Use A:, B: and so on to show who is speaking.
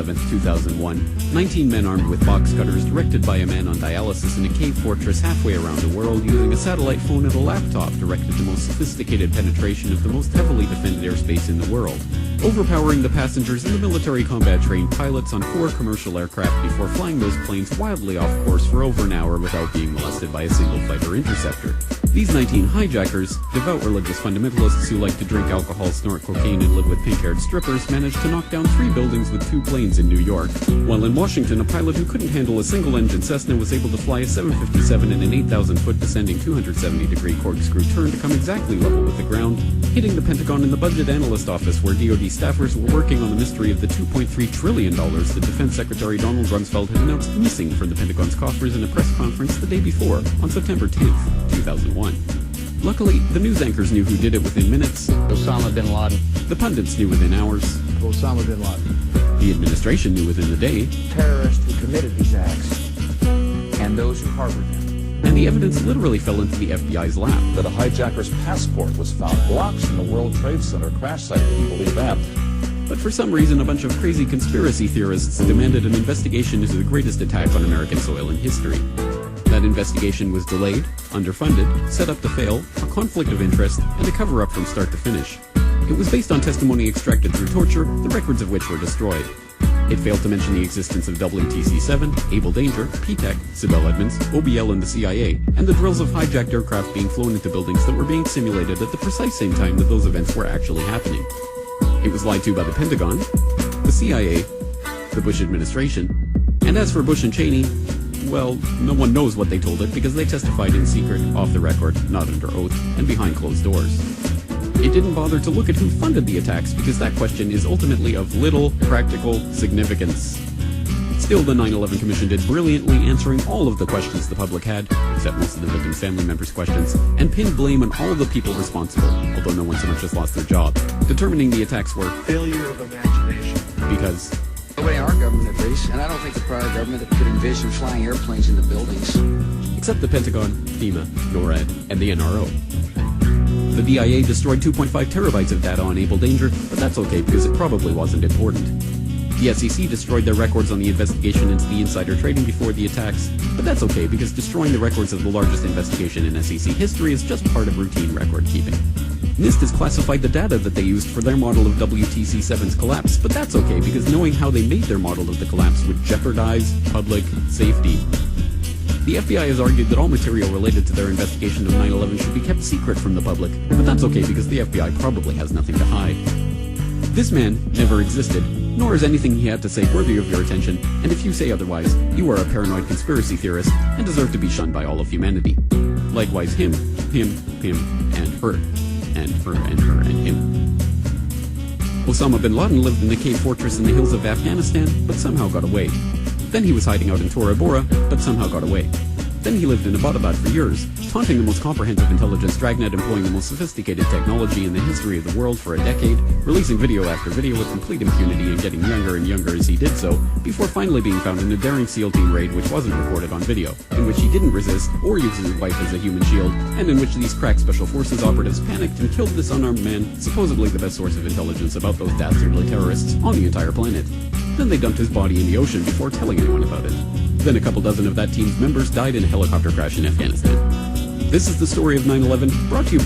A: 11, 2001, 19 men armed with box cutters, directed by a man on dialysis in a cave fortress halfway around the world, using a satellite phone and a laptop, directed the most sophisticated penetration of the most heavily defended airspace in the world, overpowering the passengers and the military combat-trained pilots on 4 commercial aircraft before flying those planes wildly off course for over an hour without being molested by a single fighter interceptor. These 19 hijackers, devout religious fundamentalists who like to drink alcohol, snort cocaine, and live with pink-haired strippers, managed to knock down 3 buildings with 2 planes in New York. While in Washington, a pilot who couldn't handle a single-engine Cessna was able to fly a 757 in an 8,000-foot descending 270-degree corkscrew turn to come exactly level with the ground, hitting the Pentagon in the Budget Analyst Office where DoD staffers were working on the mystery of the $2.3 trillion that Defense Secretary Donald Rumsfeld had announced missing from the Pentagon's coffers in a press conference the day before, on September 10th, 2001. Luckily, the news anchors knew who did it within minutes.
B: Osama bin Laden.
A: The pundits knew within hours.
B: Osama bin Laden.
A: The administration knew within the day.
B: Terrorists who committed these acts and those who harbored them.
A: And the evidence literally fell into the FBI's lap.
C: That a hijacker's passport was found blocks from the World Trade Center crash site, if you believe that.
A: But for some reason, a bunch of crazy conspiracy theorists demanded an investigation into the greatest attack on American soil in history. That investigation was delayed, underfunded, set up to fail, a conflict of interest, and a cover-up from start to finish. It was based on testimony extracted through torture, the records of which were destroyed. It failed to mention the existence of WTC-7, Able Danger, P-TECH, Sibel Edmonds, OBL and the CIA, and the drills of hijacked aircraft being flown into buildings that were being simulated at the precise same time that those events were actually happening. It was lied to by the Pentagon, the CIA, the Bush administration, and as for Bush and Cheney, well, no one knows what they told it because they testified in secret, off the record, not under oath, and behind closed doors. It didn't bother to look at who funded the attacks because that question is ultimately of little practical significance. Still, the 9/11 Commission did brilliantly answering all of the questions the public had, except most of the victims' family members' questions, and pinned blame on all the people responsible, although no one so much as lost their job, determining the attacks were
D: failure of imagination.
A: Because
E: nobody in our government at least, and I don't think the prior government could envision flying airplanes into buildings.
A: Except the Pentagon, FEMA, NORAD, and the NRO. The DIA destroyed 2.5 terabytes of data on Able Danger, but that's okay because it probably wasn't important. The SEC destroyed their records on the investigation into the insider trading before the attacks, but that's okay because destroying the records of the largest investigation in SEC history is just part of routine record keeping. NIST has classified the data that they used for their model of WTC-7's collapse, but that's okay because knowing how they made their model of the collapse would jeopardize public safety. The FBI has argued that all material related to their investigation of 9/11 should be kept secret from the public, but that's okay because the FBI probably has nothing to hide. This man never existed, nor is anything he had to say worthy of your attention, and if you say otherwise, you are a paranoid conspiracy theorist and deserve to be shunned by all of humanity. Likewise him, and her, and her, and her, and him. Osama bin Laden lived in a cave fortress in the hills of Afghanistan, but somehow got away. Then he was hiding out in Tora Bora, but somehow got away. Then he lived in Abbottabad for years, taunting the most comprehensive intelligence dragnet employing the most sophisticated technology in the history of the world for a decade, releasing video after video with complete impunity and getting younger and younger as he did so, before finally being found in a daring SEAL team raid which wasn't recorded on video, in which he didn't resist or use his wife as a human shield, and in which these crack Special Forces operatives panicked and killed this unarmed man, supposedly the best source of intelligence about those dastardly terrorists on the entire planet. Then they dumped his body in the ocean before telling anyone about it. Then a couple dozen of that team's members died in a helicopter crash in Afghanistan. This is the story of 9/11, brought to you